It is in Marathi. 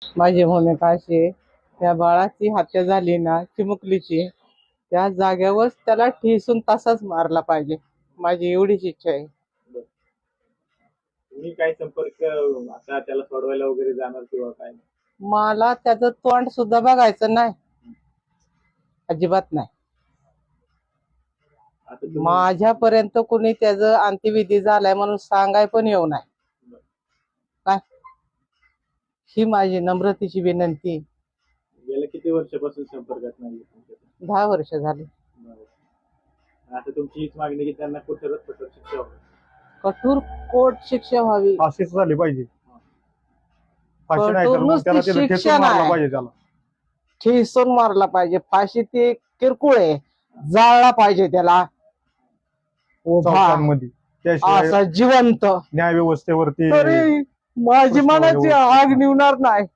माझी भूमिका अशी आहे, त्या बाळाची हत्या झाली ना चिमुकलीची, त्या जाग्यावर त्याला ठेचून तसाच मारला पाहिजे. माझी एवढीच इच्छा आहे. तुम्ही काय संपर्क आता त्याला सोडवायला वगैरे जाणार किंवा काय? मला त्याचं तोंड सुद्धा बघायचं नाही, अजिबात नाही. आता माझ्यापर्यंत कुणी त्याचं अंत्यविधी झालाय म्हणून सांगाय पण येऊ नाही. काय ही माझी नम्रतेची विनंती आहे. गेल्या किती वर्षापासून संपर्कात नाही? 10 वर्ष झाली. आता तुमची हीच मागणी की त्यांना कठोरात कठोर शिक्षा व्हावी. कठोर कोर्ट शिक्षा व्हावी. अशीच झाली पाहिजे. फाशी नाही तर कठोर मग त्याला नुसती त्याला ठेचून शिक्षा मारला नाही. पाहिजे त्याला. ठेचून मारला पाहिजे. फाशी ते किरकोळ आहे, जाळला पाहिजे त्याला उभा चौकांमध्ये त्याशिवाय असा जिवंत. न्याय व्यवस्थेवरती तरी माझी प्रश्न मनाची व्यवस्थित. आग निवणार नाही.